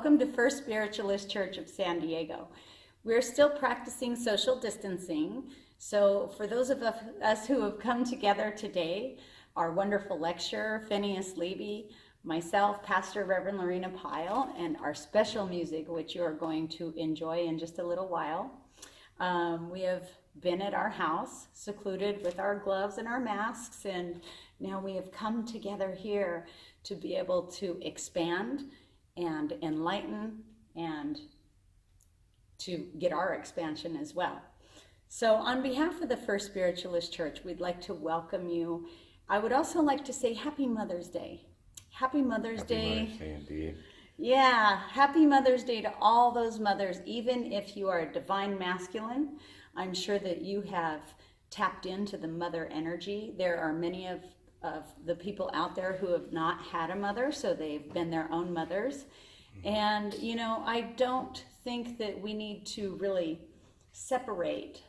welcome to First Spiritualist Church of San Diego. We're still practicing social distancing, so for those of us who have come together today, our wonderful lecturer, Phineas Leevy, myself, Pastor Reverend Lorina Pyle, and our special music, which you are going to enjoy in just a little while. We have been at our house, secluded with our gloves and our masks, and now we have come together here to be able to expand and enlighten and to get our expansion as well. So on behalf of the First Spiritualist Church, we'd like to welcome you. I would also like to say Happy Mother's Day. Happy Mother's Day. Mother's Day indeed. Yeah, Happy Mother's Day to all those mothers, even if you are a divine masculine. I'm sure that you have tapped into the mother energy. There are many of the people out there who have not had a mother, so they've been their own mothers. And, you know, I don't think that we need to really separate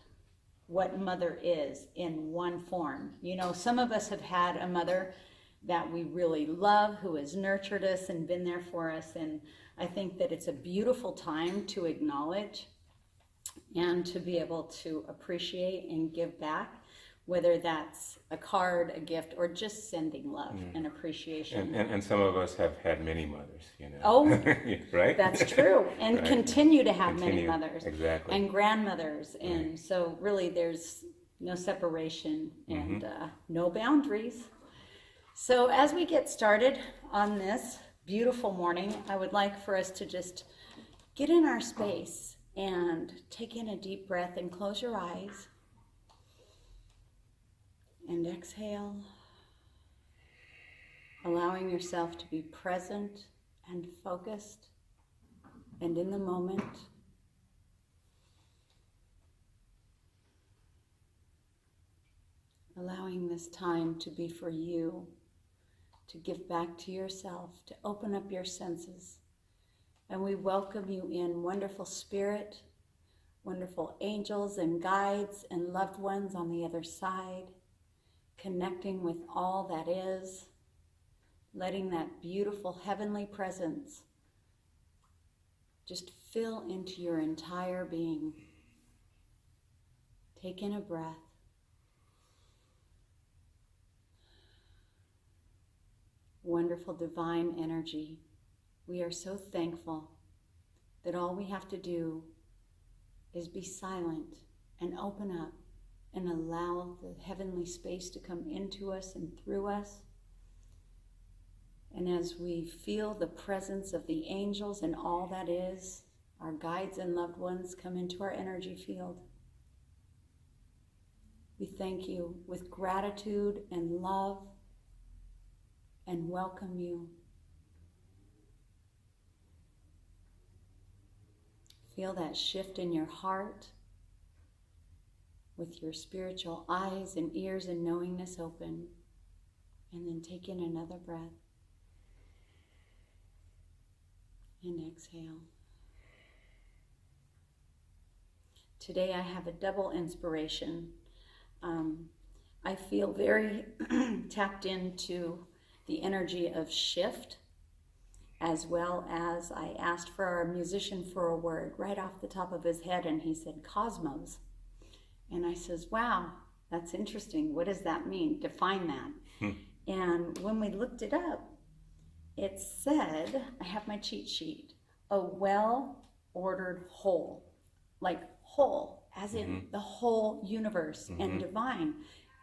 what mother is in one form. You know, some of us have had a mother that we really love, who has nurtured us and been there for us. And I think that it's a beautiful time to acknowledge and to be able to appreciate and give back, whether that's a card, a gift, or just sending love and appreciation. And some of us have had many mothers, you know. Oh, right? That's true. And Right. continue to have many mothers. Exactly. And grandmothers. And so really there's no separation and no boundaries. So as we get started on this beautiful morning, I would like for us to just get in our space and take in a deep breath and close your eyes. And exhale, allowing yourself to be present and focused and in the moment. Allowing this time to be for you, to give back to yourself, to open up your senses. And we welcome you in, wonderful spirit, wonderful angels and guides and loved ones on the other side. Connecting with all that is, letting that beautiful heavenly presence just fill into your entire being. Take in a breath. Wonderful divine energy. We are so thankful that all we have to do is be silent and open up and allow the heavenly space to come into us and through us. And as we feel the presence of the angels and all that is, our guides and loved ones come into our energy field. We thank you with gratitude and love and welcome you. Feel that shift in your heart, with your spiritual eyes and ears and knowingness open, and then take in another breath and exhale. Today I have a double inspiration. I feel very tapped into the energy of shift, as well as I asked for our musician for a word right off the top of his head, and he said cosmos. And I says, wow, that's interesting. What does that mean? Define that. And when we looked it up, it said, I have my cheat sheet, a well-ordered whole, like whole, as in the whole universe and divine.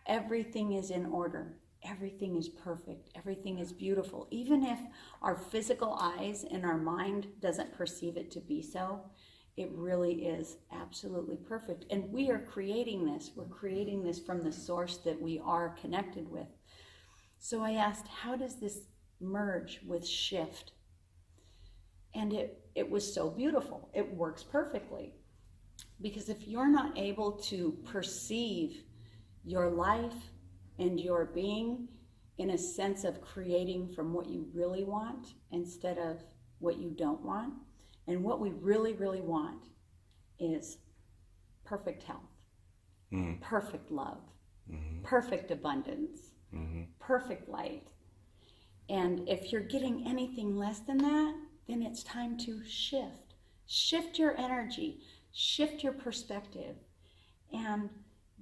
Everything is in order. Everything is perfect. Everything is beautiful. Even if our physical eyes and our mind doesn't perceive it to be so, it really is absolutely perfect. And we are creating this. We're creating this from the source that we are connected with. So I asked, how does this merge with shift? And it was so beautiful. It works perfectly. Because if you're not able to perceive your life and your being in a sense of creating from what you really want instead of what you don't want, and what we really, really want is perfect health, perfect love, perfect abundance, perfect light. And if you're getting anything less than that, then it's time to shift. Shift your energy, shift your perspective, and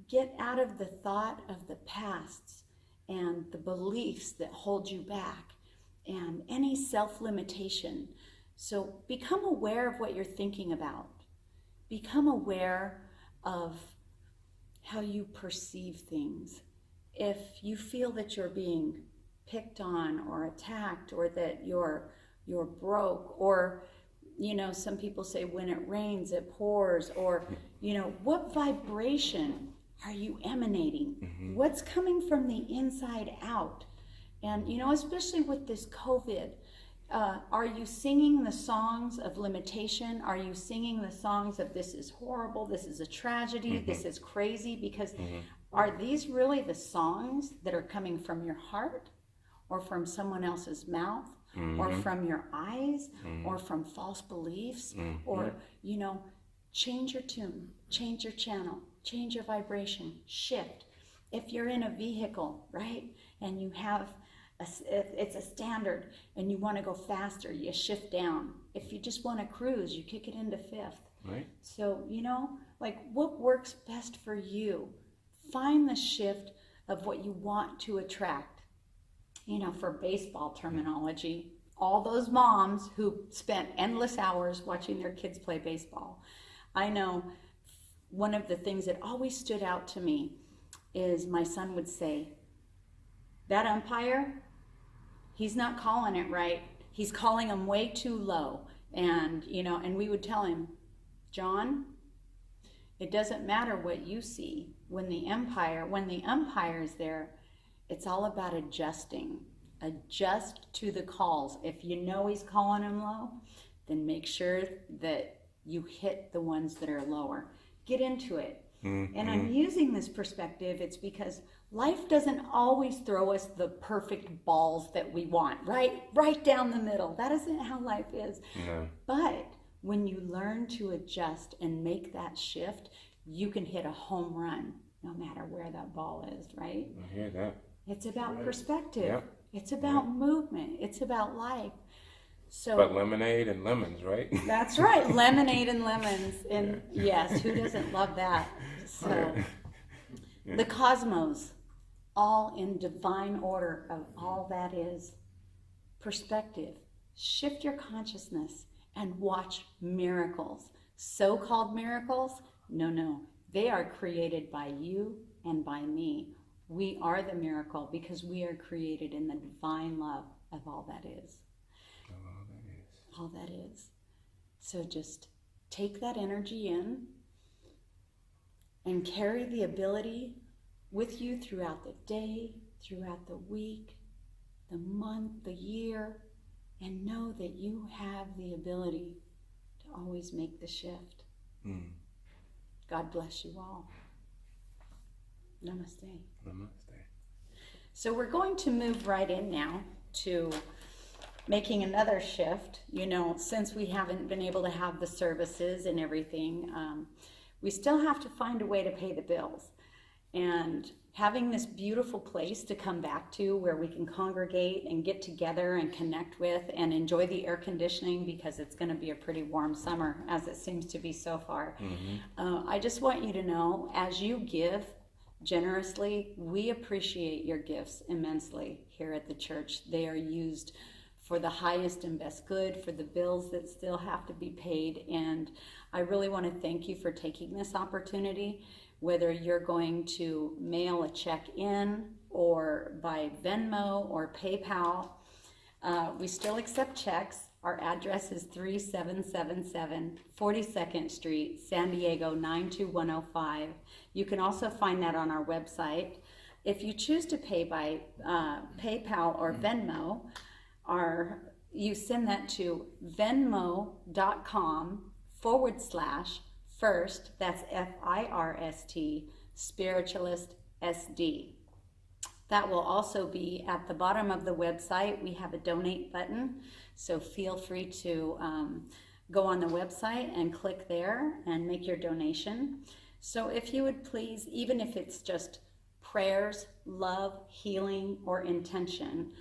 get out of the thought of the pasts and the beliefs that hold you back and any self-limitation. So become aware of what you're thinking about. Become aware of how you perceive things. If you feel that you're being picked on or attacked, or that you're broke, or some people say when it rains it pours, or what vibration are you emanating? Mm-hmm. What's coming from the inside out? And especially with this COVID, are you singing the songs of limitation? Are you singing the songs of this is horrible, this is a tragedy, Mm-hmm. this is crazy? Because Mm-hmm. are these really the songs that are coming from your heart, or from someone else's mouth, Mm-hmm. or from your eyes, Mm-hmm. or from false beliefs? Mm-hmm. Or, change your tune, change your channel, change your vibration, shift. If you're in a vehicle, right, and you have it's a standard and you want to go faster, you shift down. If you just want to cruise, you kick it into fifth. Right. So, what works best for you? Find the shift of what you want to attract. For baseball terminology, all those moms who spent endless hours watching their kids play baseball. I know one of the things that always stood out to me is my son would say, that umpire, he's not calling it right. He's calling him way too low. And, and we would tell him, John, it doesn't matter what you see. When the umpire is there, it's all about adjusting. Adjust to the calls. If you know he's calling him low, then make sure that you hit the ones that are lower. Get into it. Mm-hmm. And I'm using this perspective, it's because life doesn't always throw us the perfect balls that we want, right down the middle. That isn't how life is. No. But when you learn to adjust and make that shift, you can hit a home run no matter where that ball is, right? I hear that. It's about perspective. Yep. It's about movement. It's about life. So, but lemonade and lemons, right? That's right. Lemonade and lemons. And yes, who doesn't love that? So the cosmos, all in divine order of all that is. Perspective. Shift your consciousness and watch miracles. So-called miracles? No. They are created by you and by me. We are the miracle because we are created in the divine love of all that is. All that is. So just take that energy in and carry the ability with you throughout the day, throughout the week, the month, the year, and know that you have the ability to always make the shift. God bless you all. Namaste. Namaste. So we're going to move right in now to making another shift. Since we haven't been able to have the services and everything, we still have to find a way to pay the bills. And having this beautiful place to come back to where we can congregate and get together and connect with and enjoy the air conditioning, because it's going to be a pretty warm summer, as it seems to be so far. I just want you to know, as you give generously, we appreciate your gifts immensely here at the church. They are used for the highest and best good, for the bills that still have to be paid. And I really want to thank you for taking this opportunity, whether you're going to mail a check in or by Venmo or PayPal. We still accept checks. Our address is 3777 42nd Street, San Diego 92105. You can also find that on our website. If you choose to pay by PayPal or Venmo, you send that to venmo.com/first, that's FIRST, Spiritualist SD. That will also be at the bottom of the website. We have a donate button, so feel free to go on the website and click there and make your donation. So if you would please, even if it's just prayers, love, healing, or intention,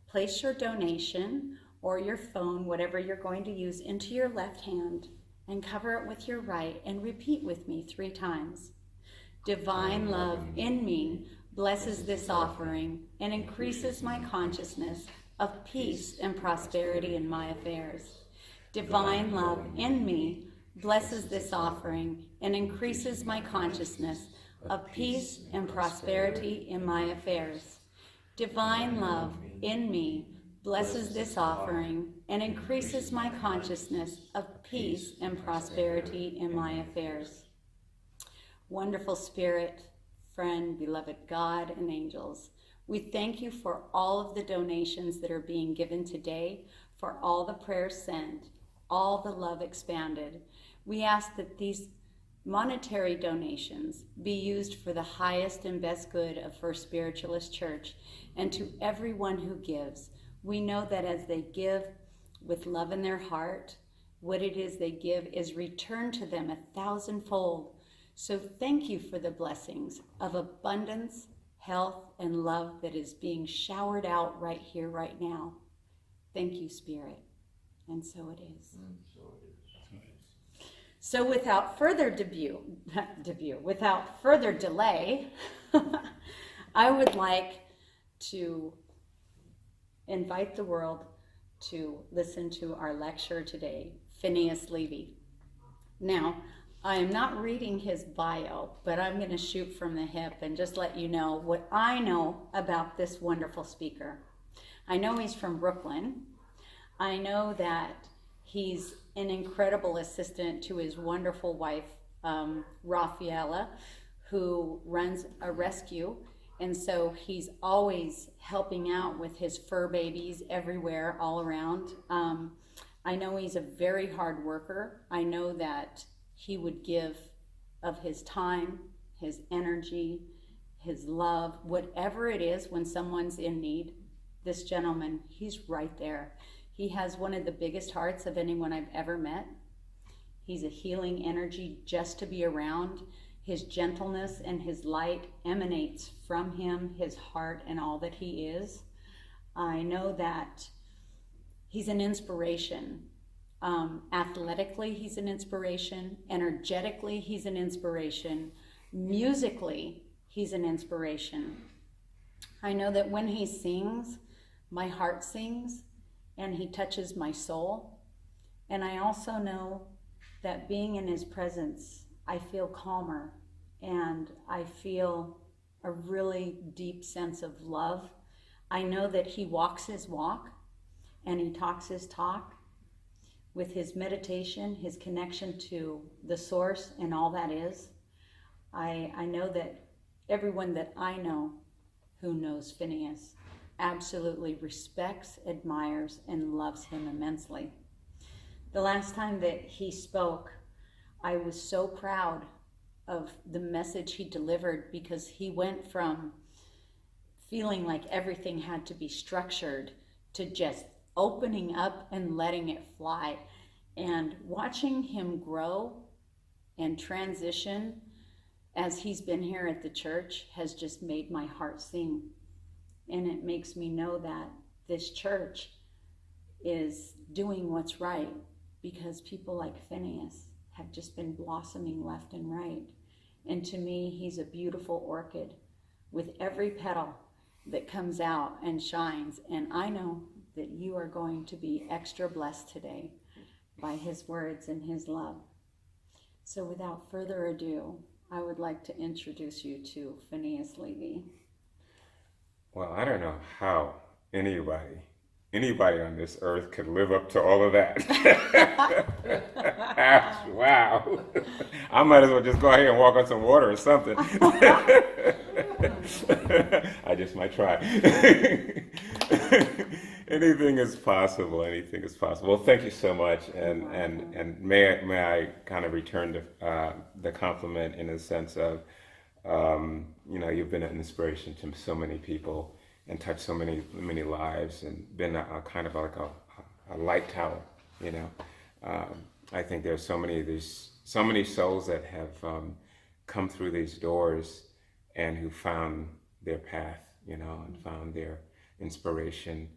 place your donation or your phone, whatever you're going to use, into your left hand and cover it with your right and repeat with me 3 times. Divine love in me blesses this offering and increases my consciousness of peace and prosperity in my affairs. Divine love in me blesses this offering and increases my consciousness of peace and prosperity in my affairs. Divine love in me blesses this offering and increases my consciousness of peace and prosperity in my affairs. Wonderful Spirit, friend, beloved God, and angels, we thank you for all of the donations that are being given today, for all the prayers sent, all the love expanded. We ask that these monetary donations be used for the highest and best good of First Spiritualist Church, and to everyone who gives. We know that as they give with love in their heart, what it is they give is returned to them 1,000-fold. So thank you for the blessings of abundance, health, and love that is being showered out right here, right now. Thank you, Spirit. And so it is. So without further without further delay, I would like to invite the world to listen to our lecturer today, Phineas Leevy. Now, I am not reading his bio, but I'm going to shoot from the hip and just let you know what I know about this wonderful speaker. I know he's from Brooklyn. I know that he's an incredible assistant to his wonderful wife, Rafaela, who runs a rescue. And so he's always helping out with his fur babies everywhere, all around. I know he's a very hard worker. I know that he would give of his time, his energy, his love, whatever it is when someone's in need. This gentleman, he's right there. He has one of the biggest hearts of anyone I've ever met. He's a healing energy just to be around. His gentleness and his light emanates from him, his heart, and all that he is. I know that he's an inspiration. Athletically, he's an inspiration. Energetically, he's an inspiration. Musically, he's an inspiration. I know that when he sings, my heart sings, and he touches my soul. And I also know that being in his presence, I feel calmer, and I feel a really deep sense of love. I know that he walks his walk, and he talks his talk with his meditation, his connection to the source and all that is. I know that everyone that I know who knows Phineas absolutely respects, admires, and loves him immensely. The last time that he spoke, I was so proud of the message he delivered, because he went from feeling like everything had to be structured to just opening up and letting it fly. And watching him grow and transition as he's been here at the church has just made my heart sing. And it makes me know that this church is doing what's right, because people like Phineas have just been blossoming left and right. And to me, he's a beautiful orchid with every petal that comes out and shines. And I know that you are going to be extra blessed today by his words and his love. So without further ado, I would like to introduce you to Phineas Leevy. Well, I don't know how anybody on this earth could live up to all of that. Wow. I might as well just go ahead and walk on some water or something. I just might try. Anything is possible. Anything is possible. Well, thank you so much, and may I kind of return the compliment in a sense of, you've been an inspiration to so many people and touched so many lives, and been a kind of like a light tower. I think there's so many souls that have come through these doors and who found their path, and found their inspiration.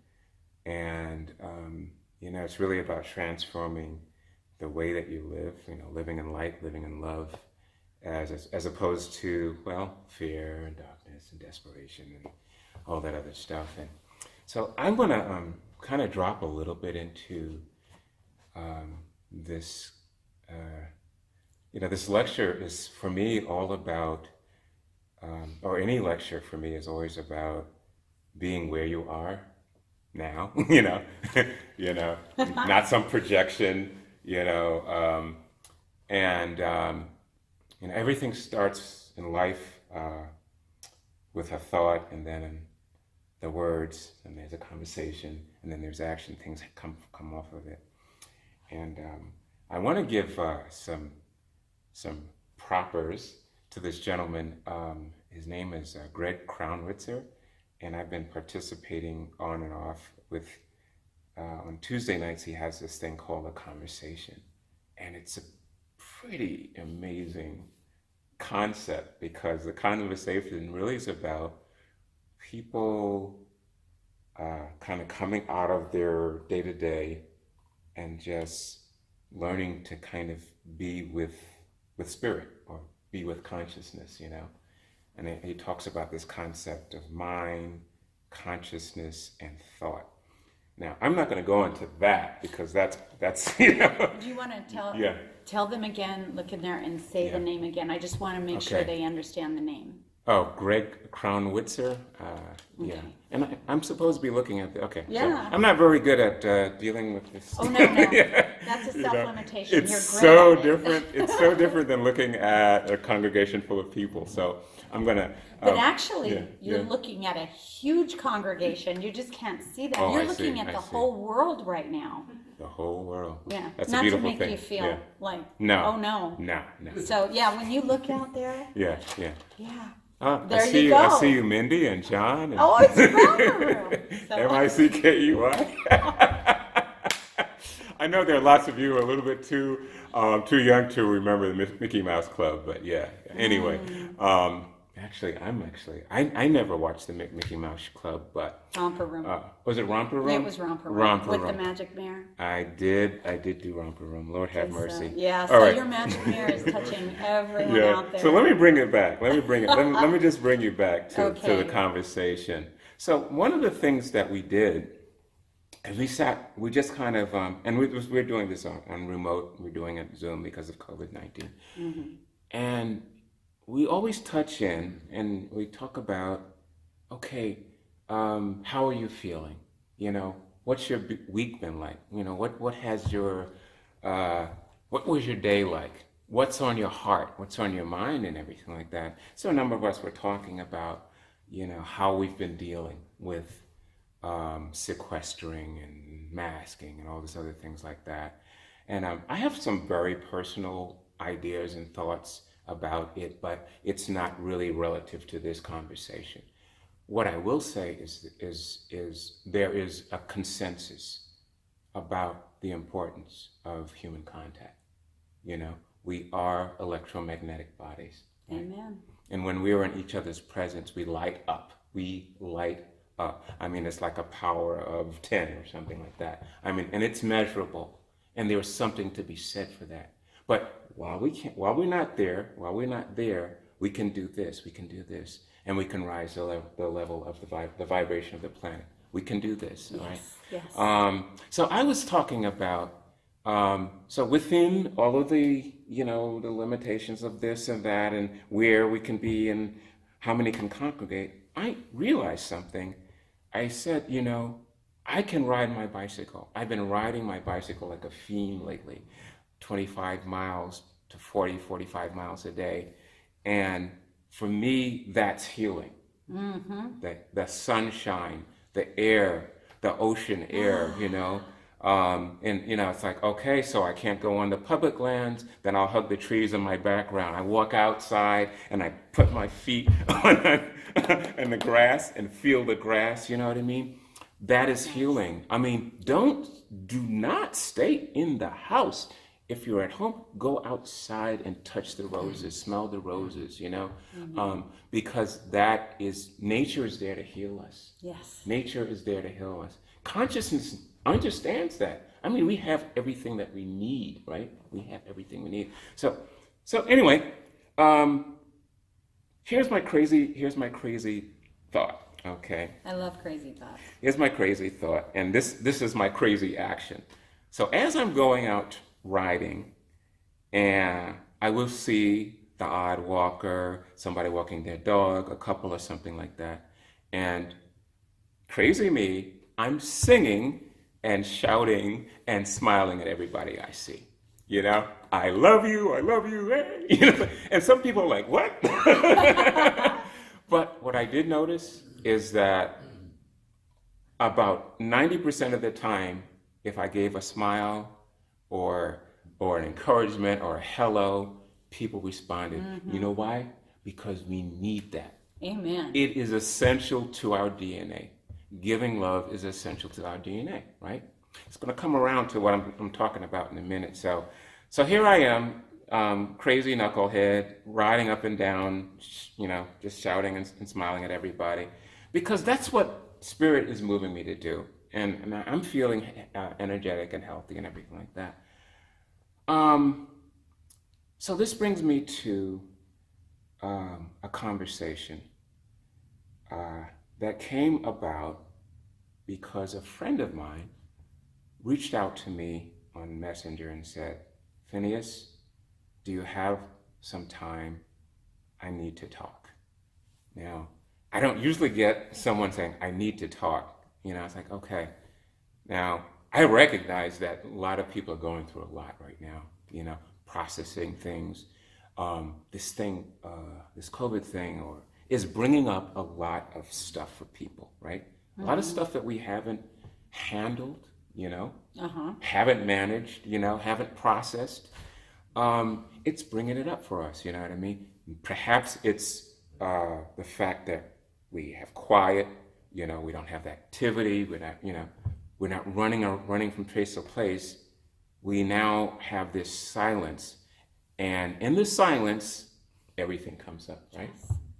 And, it's really about transforming the way that you live, living in light, living in love, as opposed to, well, fear and darkness and desperation and all that other stuff. And so I'm going to kind of drop a little bit into this. This lecture is for me all about, or any lecture for me is always about being where you are now. Not some projection. Everything starts in life with a thought, and then the words, and there's a conversation, and then there's action. Things come off of it. And I want to give some propers to this gentleman. His name is Greg Crownwitzer, and I've been participating on and off with. On Tuesday nights, he has this thing called A Conversation, and it's a pretty amazing concept because the conversation really is about people kind of coming out of their day-to-day and just learning to kind of be with spirit or be with consciousness, And he talks about this concept of mind, consciousness, and thought. Now, I'm not going to go into that because that's. Do you want to Yeah. Tell them again, look in there and say the name again. I just want to make sure they understand the name. Oh, Greg Crownwitzer. Yeah. And I'm supposed to be looking at the. Yeah. So I'm not very good at dealing with this. Oh, no. That's a self-limitation. It's You're so great. different. It's so different than looking at a congregation full of people. So I'm going to. But actually, you're looking at a huge congregation. You just can't see that. Oh, you're I looking see, at I the see. whole world right now. The whole world. Yeah. That's Not a beautiful to make thing. you feel like, No. oh, no. No. So, when you look out there. Yeah. There I see you go. I see you, Mindy and John. And Oh, it's Romper Room. So MICKEY. I know there are lots of you who are a little bit too young to remember the Mickey Mouse Club, but yeah. Anyway, I never watched the Mickey Mouse Club, but Romper Room. Was it Romper Room? It was Romper Room. Romper with Room. the magic mirror. I did do Romper Room. Lord have mercy. So All right. your magic mirror is touching everyone out there. So let me bring it back. Let me just bring you back to the Okay. conversation. So one of the things that we did, and we just kind of, and we're doing this on remote. We're doing it Zoom because of COVID-19, and we always touch in and we talk about, okay, how are you feeling? What's your week been like? What has your, what was your day like? What's on your heart? What's on your mind and everything like that. So a number of us were talking about, how we've been dealing with sequestering and masking and all these other things like that. And I have some very personal ideas and thoughts about it, but it's not really relative to this conversation. What I will say is there is a consensus about the importance of human contact. We are electromagnetic bodies. Right? Amen. And when we are in each other's presence, we light up. I mean, it's like a power of 10 or something like that. I mean, and it's measurable. And there's something to be said for that. But while we're not there, we can do this, and we can rise the level of the vibration of the planet. We can do this, right? Yes. So I was talking about, so within all of the, the limitations of this and that, and where we can be and how many can congregate, I realized something. I said, I can ride my bicycle. I've been riding my bicycle like a fiend lately, 25 miles to 45 miles a day. And for me, that's healing. Mm-hmm. The sunshine, the air, the ocean air, and it's like, okay, so I can't go on the public lands, then I'll hug the trees in my background. I walk outside and I put my feet on the grass and feel the grass, you know what I mean? That is healing. I mean, do not stay in the house. If you're at home, go outside and touch the roses, smell the roses, because nature is there to heal us. Yes. Nature is there to heal us. Consciousness understands that. I mean, we have everything that we need, right? We have everything we need. So anyway, here's my crazy thought. Okay. I love crazy thoughts. Here's my crazy thought, and this is my crazy action. So as I'm going out riding, and I will see the odd walker, somebody walking their dog, a couple or something like that, and crazy me, I'm singing and shouting and smiling at everybody I see. You know, I love you, hey. You know, and some people are like, what? But what I did notice is that about 90% of the time, if I gave a smile or an encouragement or a hello, people responded. You know why? Because we need that. Amen. It is essential to our DNA. Giving love is essential to our DNA, right? It's going to come around to what I'm talking about in a minute. So here I am, crazy knucklehead, riding up and down, you know, just shouting and smiling at everybody, because that's what Spirit is moving me to do. And I'm feeling energetic and healthy and everything like that. So this brings me to a conversation that came about because a friend of mine reached out to me on Messenger and said, Phineas, do you have some time? I need to talk. Now, I don't usually get someone saying, I need to talk. You know, it's like, okay. Now, I recognize that a lot of people are going through a lot right now, you know, processing things. This COVID thing is bringing up a lot of stuff for people, right? A lot of stuff that we haven't handled, you know, haven't managed, you know, haven't processed. It's bringing it up for us, you know what I mean? Perhaps it's the fact that we have quiet, you know, we don't have the activity, we're not running from place to place. We now have this silence, and in the silence, everything comes up, right?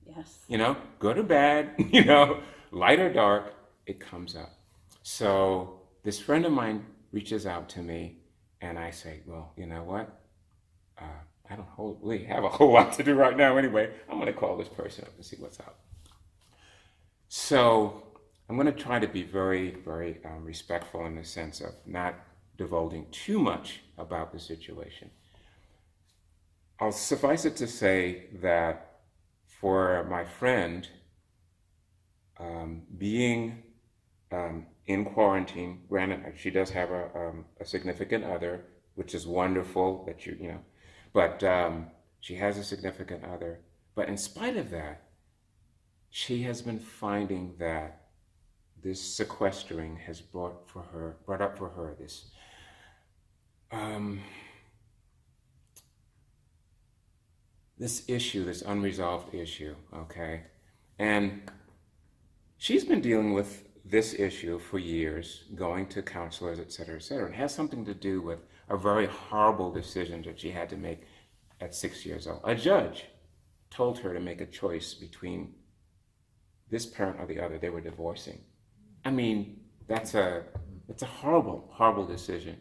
Yes. You know, good or bad, you know, light or dark, it comes up. So this friend of mine reaches out to me, and I say, well, you know what? I don't really have a whole lot to do right now anyway. I'm going to call this person up and see what's up. So I'm going to try to be very, very respectful in the sense of not divulging too much about the situation. I'll suffice it to say that for my friend, being in quarantine, granted, she does have a significant other, which is wonderful that you know, but she has a significant other. But in spite of that, she has been finding that this sequestering has brought up for her this this issue, this unresolved issue, okay? And she's been dealing with this issue for years, going to counselors, et cetera, et cetera. It has something to do with a very horrible decision that she had to make at 6 years old. A judge told her to make a choice between this parent or the other. They were divorcing. I mean, it's a horrible, horrible decision.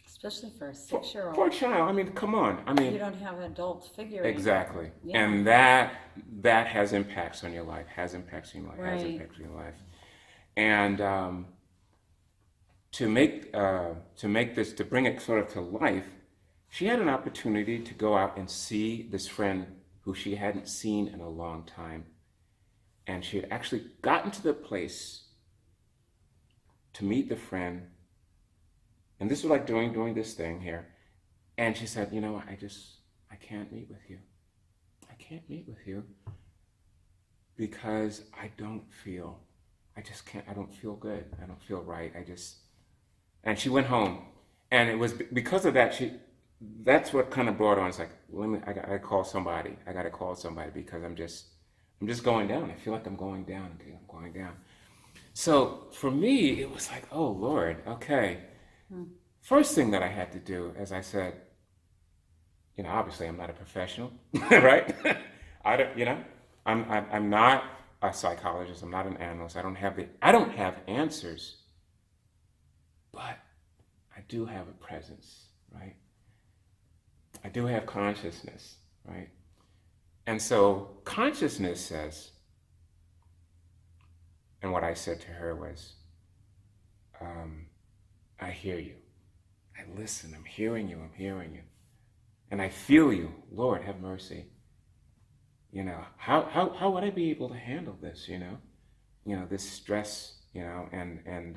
Especially for a 6-year-old. For a child, I mean, come on. I mean, you don't have an adult figuring. Exactly. Yeah. And that has impacts on your life, has impacts on your life, Right. has impacts on your life. And to bring it sort of to life, she had an opportunity to go out and see this friend who she hadn't seen in a long time. And she had actually gotten to the place to meet the friend. And this was like doing this thing here. And she said, you know, I can't meet with you. I can't meet with you because I don't feel good. I don't feel right. And she went home. And it was because of that, that's what kind of brought on. It's like, I gotta call somebody. I gotta call somebody because I'm just going down. I feel like I'm going down. I'm going down. So for me, it was like, oh Lord, okay. First thing that I had to do, as I said, you know, obviously I'm not a professional, right? I'm not a psychologist. I'm not an analyst. I don't have answers but I do have a presence, right? I do have consciousness, right? And so consciousness says, and what I said to her was, I hear you. I listen. I'm hearing you. I'm hearing you. And I feel you. Lord, have mercy. You know, how would I be able to handle this, you know, this stress, you know, and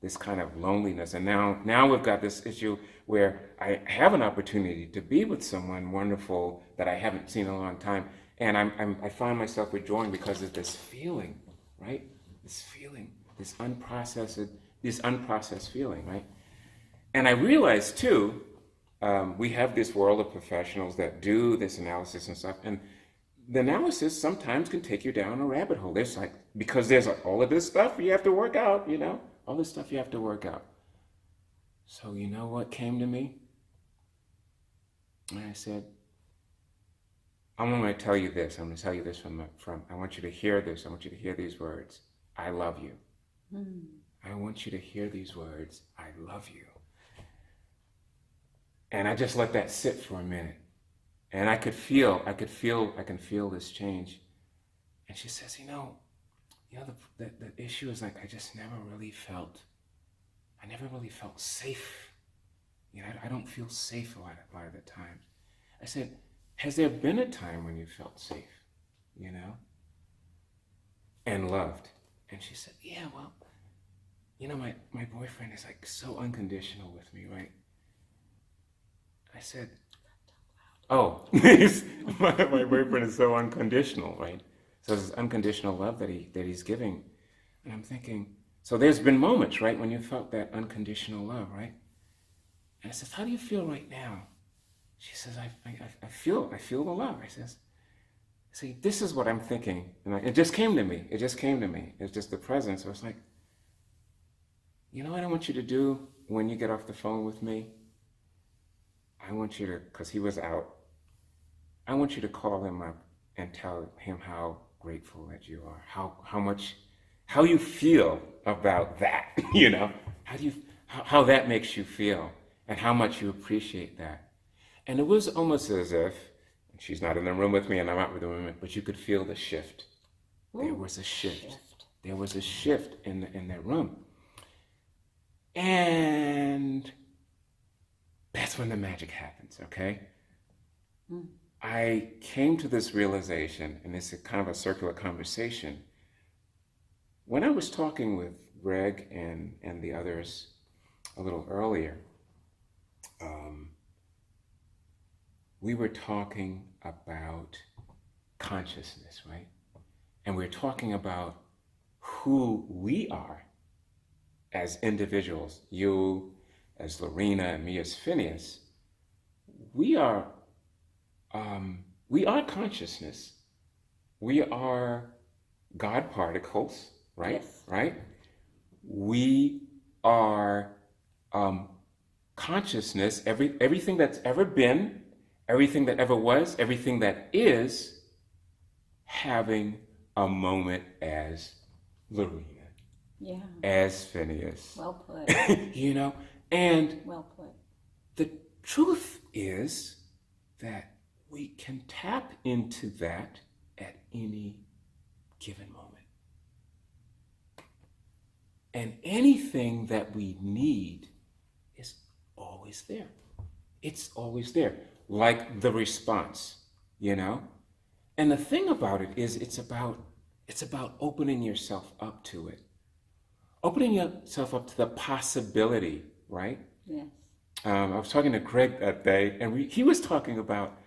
this kind of loneliness. And now we've got this issue where I have an opportunity to be with someone wonderful that I haven't seen in a long time. And I find myself withdrawing because of this feeling, right? This feeling, this unprocessed feeling, right? And I realize too, we have this world of professionals that do this analysis and stuff, and the analysis sometimes can take you down a rabbit hole. There's because there's all of this stuff you have to work out, you know, all this stuff you have to work out. So you know what came to me? And I said, I'm going to tell you this. I'm going to tell you this from. I want you to hear this. I want you to hear these words. I love you. I want you to hear these words. I love you. And I just let that sit for a minute. And I can feel this change. And she says, you know, the issue is like, I never really felt safe. You know, I don't feel safe a lot of the time. I said, has there been a time when you felt safe, you know, and loved? And she said, yeah, well, you know, my boyfriend is like so unconditional with me, right? I said, oh, my boyfriend is so unconditional, right? So this unconditional love that he's giving. And I'm thinking, so there's been moments, right, when you felt that unconditional love, right? And I said, how do you feel right now? She says, I feel the love. I says, see, this is what I'm thinking. And it just came to me. It's just the presence. I was like, you know what I want you to do when you get off the phone with me? I want you to, because he was out, I want you to call him up and tell him how grateful that you are, how you feel about that, you know, how that makes you feel and how much you appreciate that. And it was almost as if, she's not in the room with me and I'm out with the room, but you could feel the shift. Ooh, there was a shift. There was a shift in that room. And that's when the magic happens, okay? I came to this realization, and it's kind of a circular conversation. When I was talking with Greg and the others a little earlier, we were talking about consciousness, right? And we were talking about who we are as individuals, you as Lorina and me as Phineas. We are consciousness. We are God particles, right? Yes. Right? We are consciousness, everything that's ever been, everything that ever was, everything that is, having a moment as Lorina. Yeah. As Phineas. Well put. You know, and well put. The truth is that we can tap into that at any given moment. And anything that we need is always there. It's always there, like the response, you know? And the thing about it is it's about opening yourself up to it. Opening yourself up to the possibility, right? Yes. I was talking to Greg that day, and he was talking about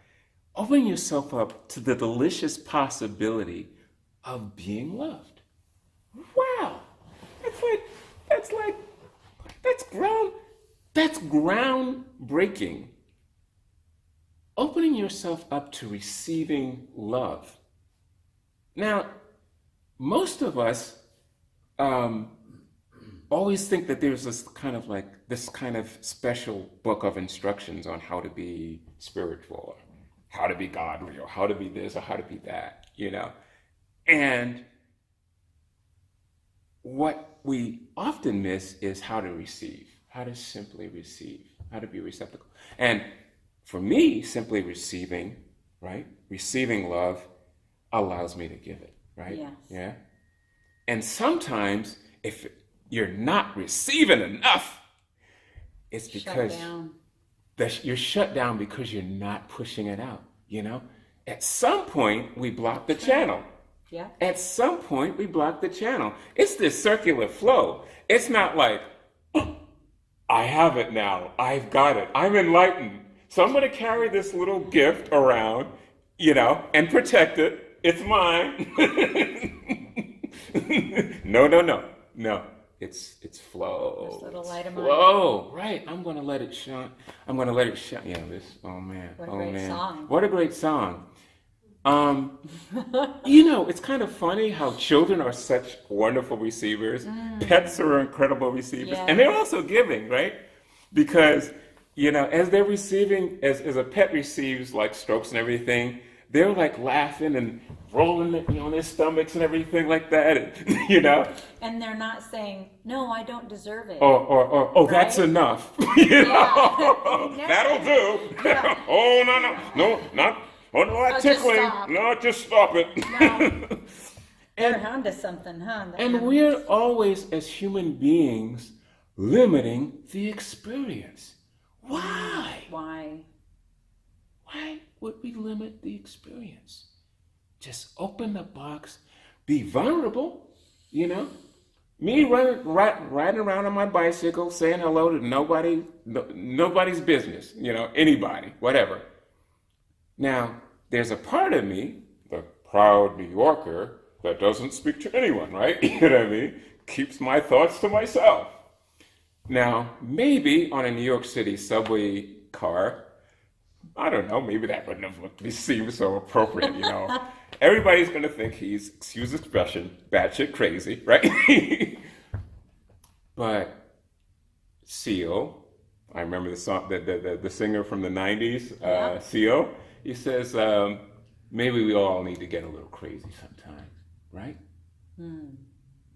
opening yourself up to the delicious possibility of being loved. Wow, that's groundbreaking. Opening yourself up to receiving love. Now, most of us always think that there's this kind of special book of instructions on how to be spiritual, or how to be godly, or how to be this, or how to be that, you know. And what we often miss is how to receive, how to simply receive, how to be receptacle. And for me, simply receiving, right? Receiving love allows me to give it, right? Yes. Yeah. And sometimes if you're not receiving enough, it's because you're shut down because you're not pushing it out, you know? At some point, we block the channel. Yeah. At some point, we block the channel. It's this circular flow. It's not like, "Oh, I have it now. I've got it. I'm enlightened. So I'm going to carry this little gift around, you know, and protect it. It's mine." No. It's flow. This little light of mine. Flow. Right. I'm going to let it shine. I'm going to let it shine. Yeah, oh man. What a great song. What a great song. You know, it's kind of funny how children are such wonderful receivers. Pets are incredible receivers. Yes. And they're also giving, right? Because, you know, as they're receiving, as a pet receives like strokes and everything, they're like laughing and rolling, you know, on their stomachs and everything like that, and, you know. And they're not saying, "No, I don't deserve it." Or Right? that's enough. You know? Yeah. That'll do. Yeah. No, not. Oh no, I'm tickling. Stop. No, just stop it. No. They're onto something, huh? And we're always, as human beings, limiting the experience. Why? Why? Why would we limit the experience? Just open the box, be vulnerable, you know? Me riding around on my bicycle, saying hello to nobody's business, you know, anybody, whatever. Now, there's a part of me, the proud New Yorker, that doesn't speak to anyone, right? You know what I mean? Keeps my thoughts to myself. Now, maybe on a New York City subway car, I don't know, maybe that wouldn't have seemed so appropriate, you know. Everybody's going to think he's, excuse the expression, batshit crazy, right? But Seal, I remember the song, the singer from the 90s, Seal, he says, maybe we all need to get a little crazy sometimes, right?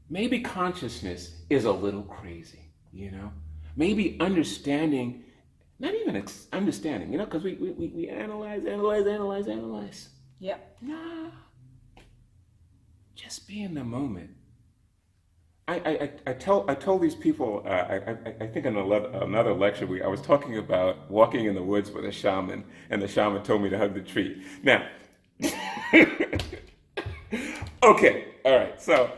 Maybe consciousness is a little crazy, you know? Maybe understanding, not even understanding, you know, because we analyze. Yep. Nah. Just be in the moment. I told these people, I think in another lecture, I was talking about walking in the woods with a shaman, and the shaman told me to hug the tree. Now, okay, all right, so,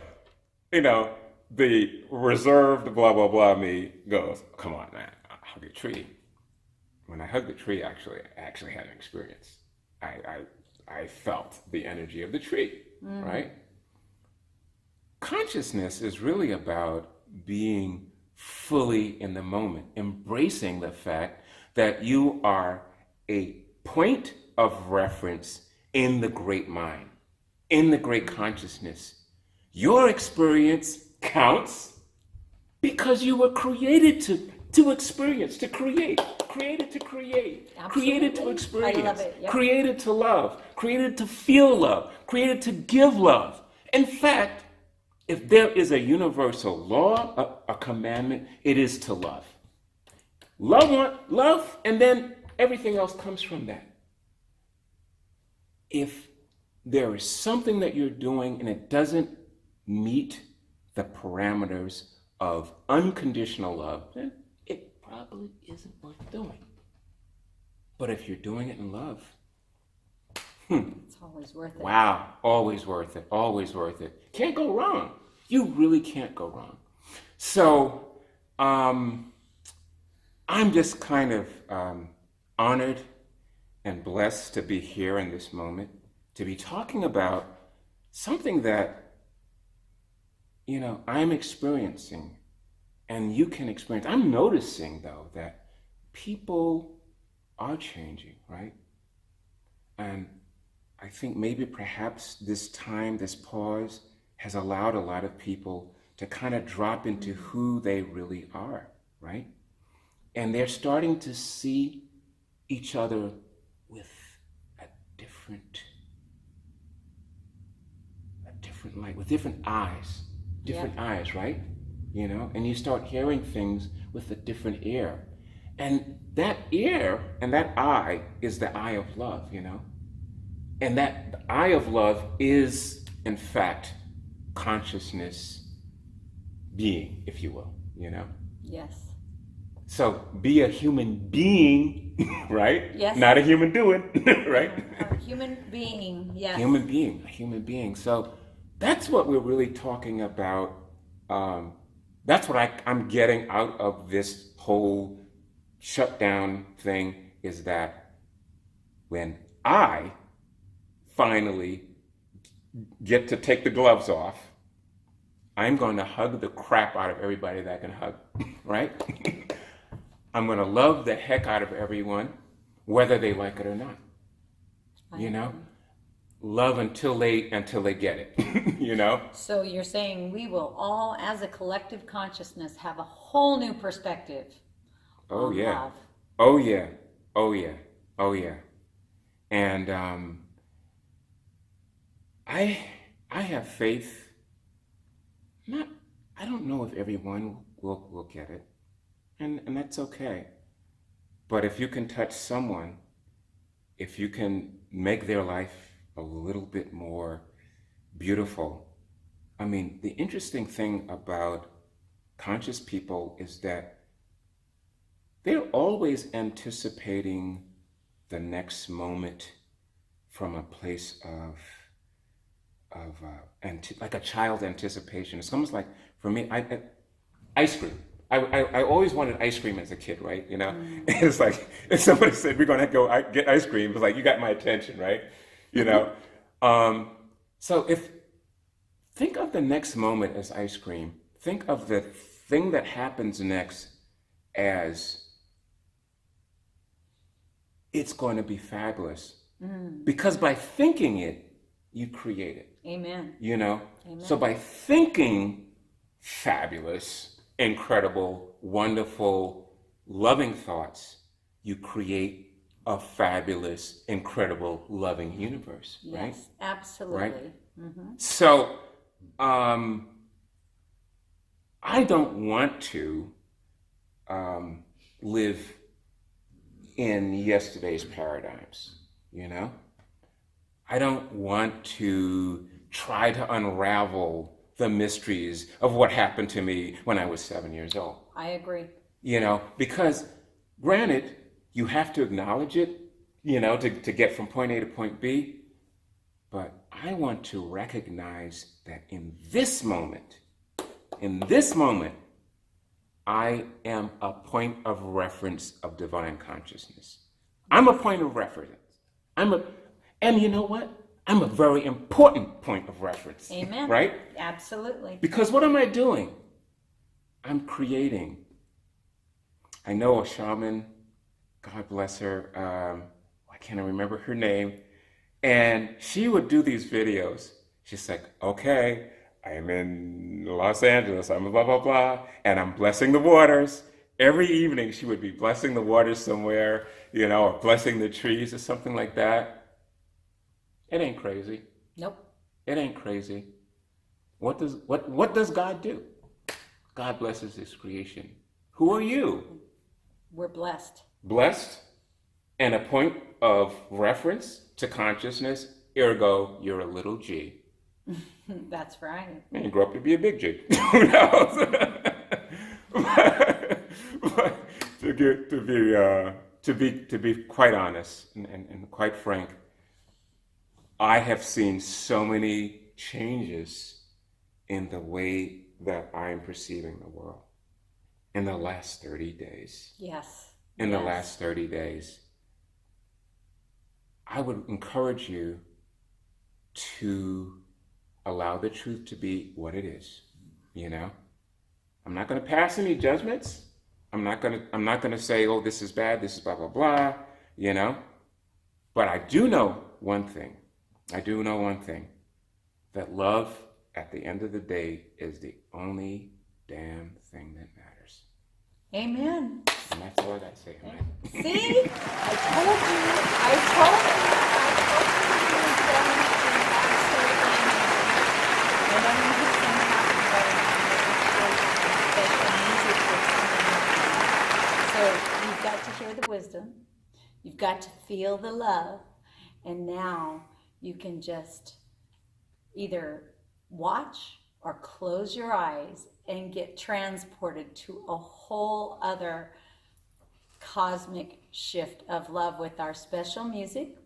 you know, the reserved blah, blah, blah me goes, come on, man, I'll hug a tree. When I hugged the tree, I actually had an experience. I felt the energy of the tree, right? Consciousness is really about being fully in the moment, embracing the fact that you are a point of reference in the great mind, in the great consciousness. Your experience counts because you were created to experience, to create, created to create, created to experience, I love it. Yep. Created to love, created to feel love, created to give love. In fact, if there is a universal law, a commandment, it is to love. Love, and then everything else comes from that. If there is something that you're doing and it doesn't meet the parameters of unconditional love, then it probably isn't worth doing. But if you're doing it in love, it's always worth it. Wow, always worth it, always worth it. Can't go wrong. You really can't go wrong. So I'm just kind of honored and blessed to be here in this moment, to be talking about something that, you know, I'm experiencing and you can experience. I'm noticing, though, that people are changing, right? And I think maybe perhaps this time, this pause, has allowed a lot of people to kind of drop into who they really are, right? And they're starting to see each other with a different light, with different eyes, right? You know, and you start hearing things with a different air. And that air and that eye is the eye of love, you know? And that eye of love is, in fact, consciousness being, if you will, you know? Yes. So be a human being, right? Yes. Not a human doing, right? A human being, yes. A human being. So that's what we're really talking about. That's what I'm getting out of this whole shutdown thing, is that when I finally get to take the gloves off, I'm going to hug the crap out of everybody that I can hug, right? I'm going to love the heck out of everyone, whether they like it or not. You know? Love until they get it, you know? So you're saying we will all, as a collective consciousness, have a whole new perspective on love. Oh yeah. Oh yeah. Oh yeah. And I have faith. I don't know if everyone will get it. And that's okay. But if you can touch someone, if you can make their life a little bit more beautiful. I mean, the interesting thing about conscious people is that they're always anticipating the next moment from a place of like a child's anticipation. It's almost like, for me, ice cream. I always wanted ice cream as a kid, right? You know, and it's like if somebody said we're gonna go get ice cream, it's like you got my attention, right? You know, so think of the next moment as ice cream. Think of the thing that happens next as it's going to be fabulous, because by thinking it, you create it. Amen. You know, Amen. So by thinking fabulous, incredible, wonderful, loving thoughts, you create a fabulous, incredible, loving universe, right? Yes, absolutely. Right? Mm-hmm. So, I don't want to live in yesterday's paradigms, you know? I don't want to try to unravel the mysteries of what happened to me when I was 7 years old. I agree. You know, because granted, you have to acknowledge it, you know, to get from point A to point B. But I want to recognize that in this moment, I am a point of reference of divine consciousness. I'm a point of reference. And you know what? I'm a very important point of reference. Amen. Right? Absolutely. Because what am I doing? I'm creating. I know a shaman, God bless her, I can't remember her name, and she would do these videos. She's like, okay, I'm in Los Angeles, I'm blah, blah, blah, and I'm blessing the waters. Every evening she would be blessing the waters somewhere, you know, or blessing the trees or something like that. It ain't crazy. Nope. It ain't crazy. What does God do? God blesses his creation. Who are you? We're blessed. Blessed and a point of reference to consciousness, ergo, you're a little G. That's right. And you grow up to be a big G. Who knows? but to be quite honest and quite frank, I have seen so many changes in the way that I'm perceiving the world in the last 30 days. Yes. In the last 30 days. I would encourage you to allow the truth to be what it is, you know? I'm not going to pass any judgments. I'm not going to say, oh, this is bad, this is blah, blah, blah, you know? But I do know one thing. That love, at the end of the day, is the only damn thing that matters. Amen. And that's all I got to say. Amen. See? I told you. And then we hit some happy You've got to feel the love. And now you can just either watch or close your eyes and get transported to a whole other cosmic shift of love with our special music,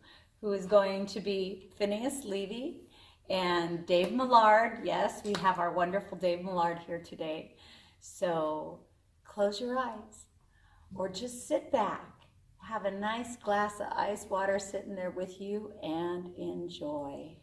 who is going to be Phineas Leevy and Dave Millard. Yes, we have our wonderful Dave Millard here today. So close your eyes or just sit back. Have a nice glass of ice water sitting there with you and enjoy.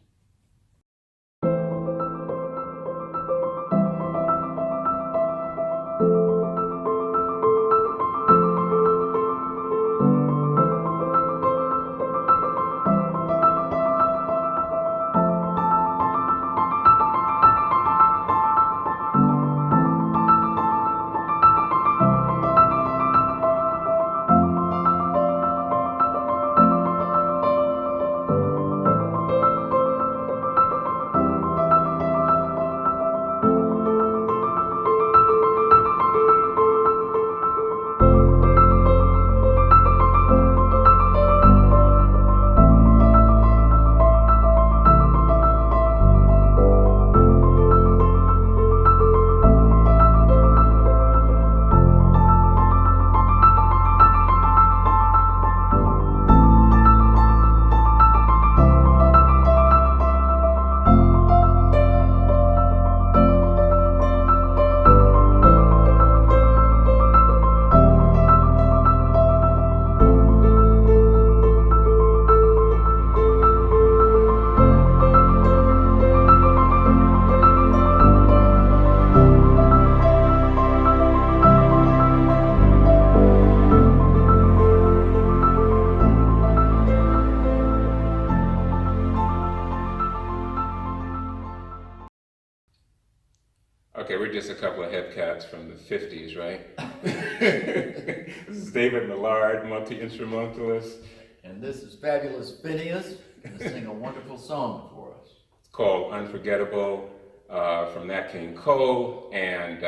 Okay, we're just a couple of headcats from the 50s, right? This is David Millard, multi-instrumentalist. And this is fabulous Phineas, going to sing a wonderful song for us. It's called Unforgettable, from Nat King Cole, and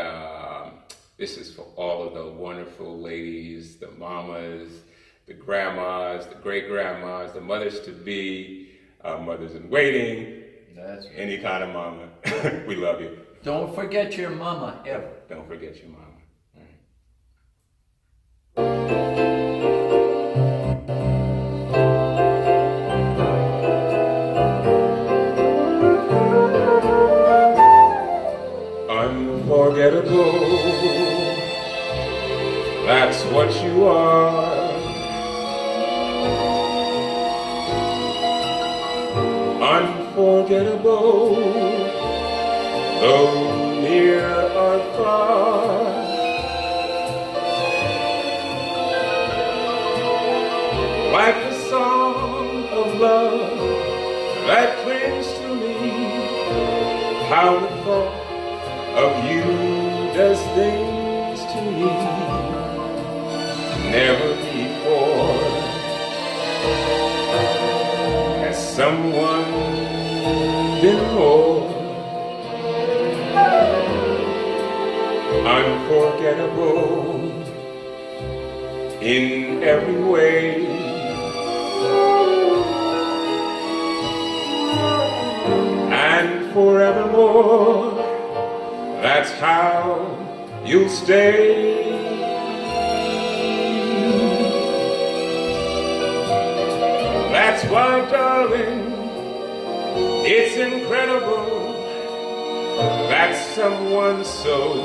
this is for all of the wonderful ladies, the mamas, the grandmas, the great-grandmas, the mothers-to-be, mothers-in-waiting, That's right. any kind of mama. We love you. Don't forget your mama, ever. Don't forget your mama. All right. Unforgettable, that's what you are. Unforgettable, though near or far. Like the song of love that clings to me, how the thought of you does things to me. Never before has someone been more unforgettable in every way. And forevermore, that's how you'll stay. That's why, darling, it's incredible that someone so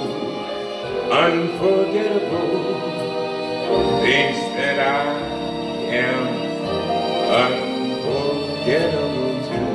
unforgettable thinks that I am unforgettable too.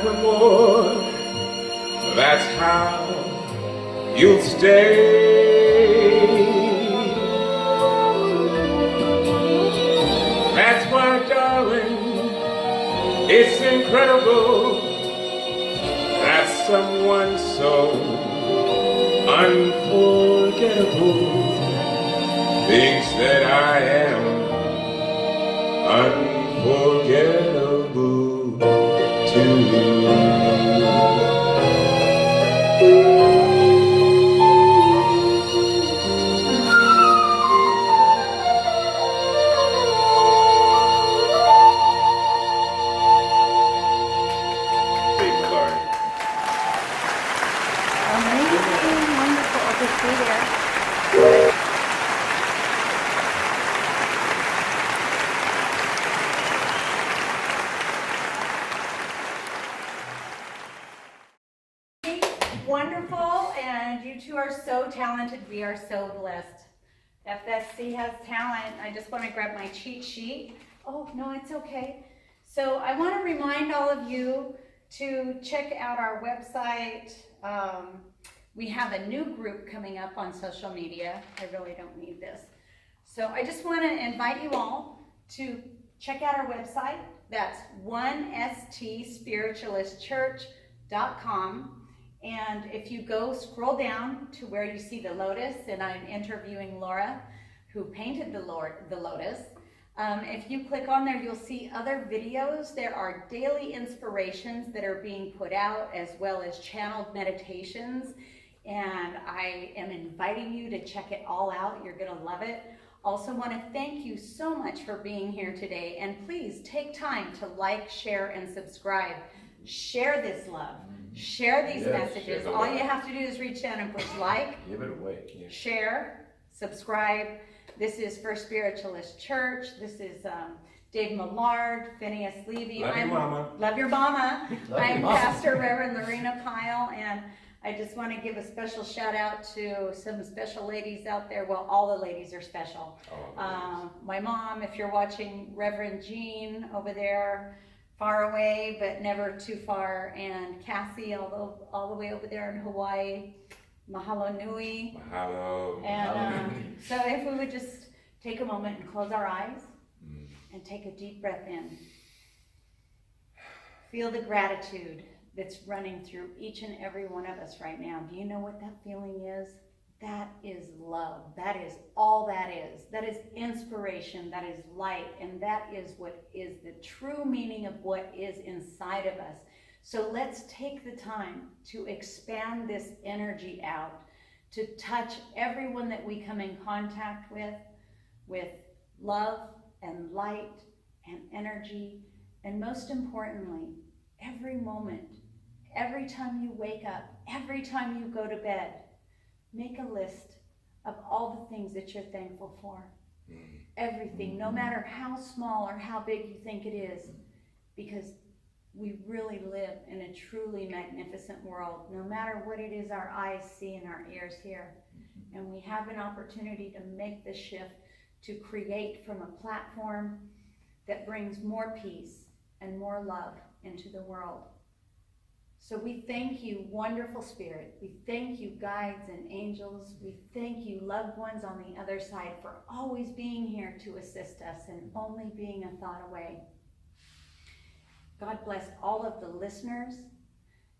forevermore. That's how you'll stay. That's why, darling, it's incredible that someone so unforgettable thinks that I am unforgettable too. Amazing, wonderful. I'll just be there. Wonderful, and you two are so talented. We are so blessed. FSC has talent. I just want to grab my cheat sheet. Oh, no, it's okay. So I want to remind all of you to check out our website. We have a new group coming up on social media. I really don't need this. So I just want to invite you all to check out our website. That's 1stspiritualistchurch.com. And if you scroll down to where you see the lotus, and I'm interviewing Laura, who painted the lotus. If you click on there, you'll see other videos. There are daily inspirations that are being put out, as well as channeled meditations. And I am inviting you to check it all out. You're going to love it. Also want to thank you so much for being here today. And please take time to like, share, and subscribe. Share this love. Share these messages. Share all you have to do is reach down and push like, Give it away. share, subscribe. This is First Spiritualist Church. This is Dave Millard, Phineas Leevy. Love your mama. Love your mama. Love I'm your mama. Pastor Reverend Lorina Pyle, and I just want to give a special shout out to some special ladies out there. Well, all the ladies are special. My mom, if you're watching, Reverend Jean over there, far away but never too far, and Cassie all the way over there in Hawaii. Mahalo nui. Mahalo. And so if we would just take a moment and close our eyes and take a deep breath in. Feel the gratitude that's running through each and every one of us right now. Do you know what that feeling is? That is love. That is all that is. That is inspiration. That is light. And that is what is the true meaning of what is inside of us. So let's take the time to expand this energy out, to touch everyone that we come in contact with love and light and energy. And most importantly, every moment, every time you wake up, every time you go to bed, make a list of all the things that you're thankful for. Everything, no matter how small or how big you think it is, because we really live in a truly magnificent world, no matter what it is our eyes see and our ears hear. And we have an opportunity to make the shift, to create from a platform that brings more peace and more love into the world. So we thank you, wonderful Spirit. We thank you, guides and angels. We thank you, loved ones on the other side, for always being here to assist us and only being a thought away. God bless all of the listeners,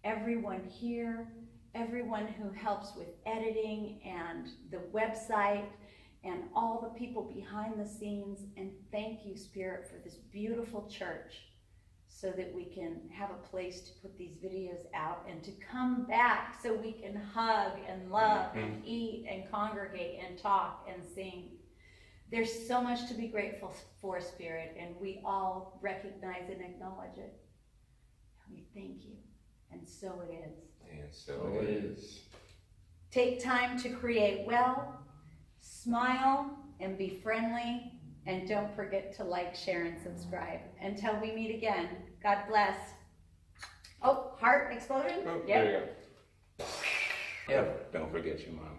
everyone here, everyone who helps with editing and the website, and all the people behind the scenes. And thank you, Spirit, for this beautiful church, so that we can have a place to put these videos out and to come back so we can hug and love and eat and congregate and talk and sing. There's so much to be grateful for, Spirit, and we all recognize and acknowledge it. And we thank you, and so it is. And so it is. Take time to create well, smile, and be friendly. And don't forget to like, share, and subscribe. Until we meet again, God bless. Oh, heart explosion? Oh, Yep. there you go. Don't forget your mama.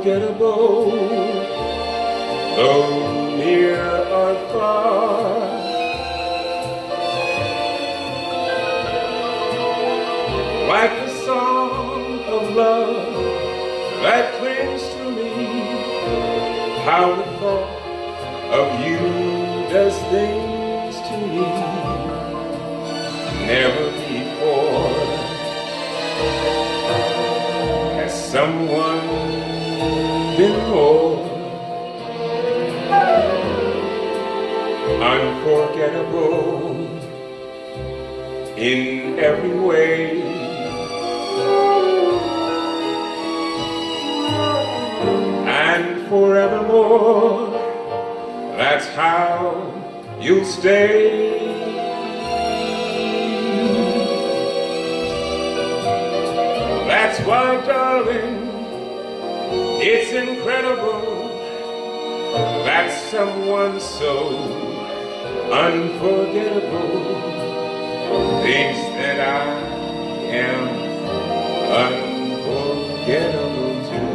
unforgettable, though near or far. Like the song of love that clings to me, how the thought of you does things to me. Never before has someone been more unforgettable in every way. And forevermore, that's how you'll stay. That's why, darling, it's incredible that someone so unforgettable thinks that I am unforgettable too.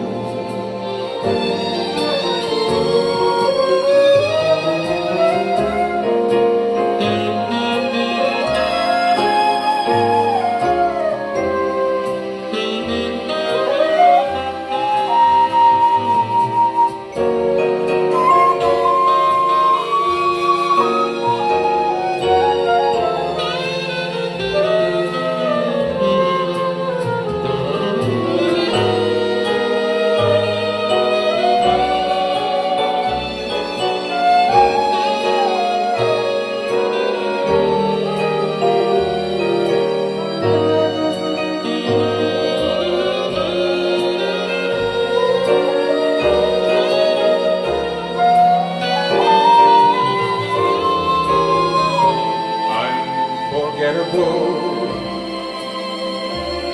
Unforgettable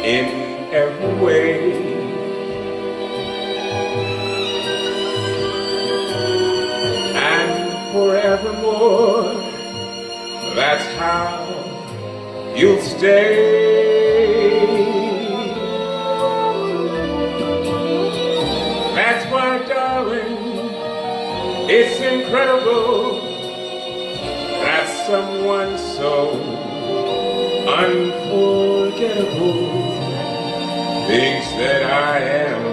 in every way, and forevermore, that's how you'll stay. That's why, darling, it's incredible that someone so unforgettable thinks that I am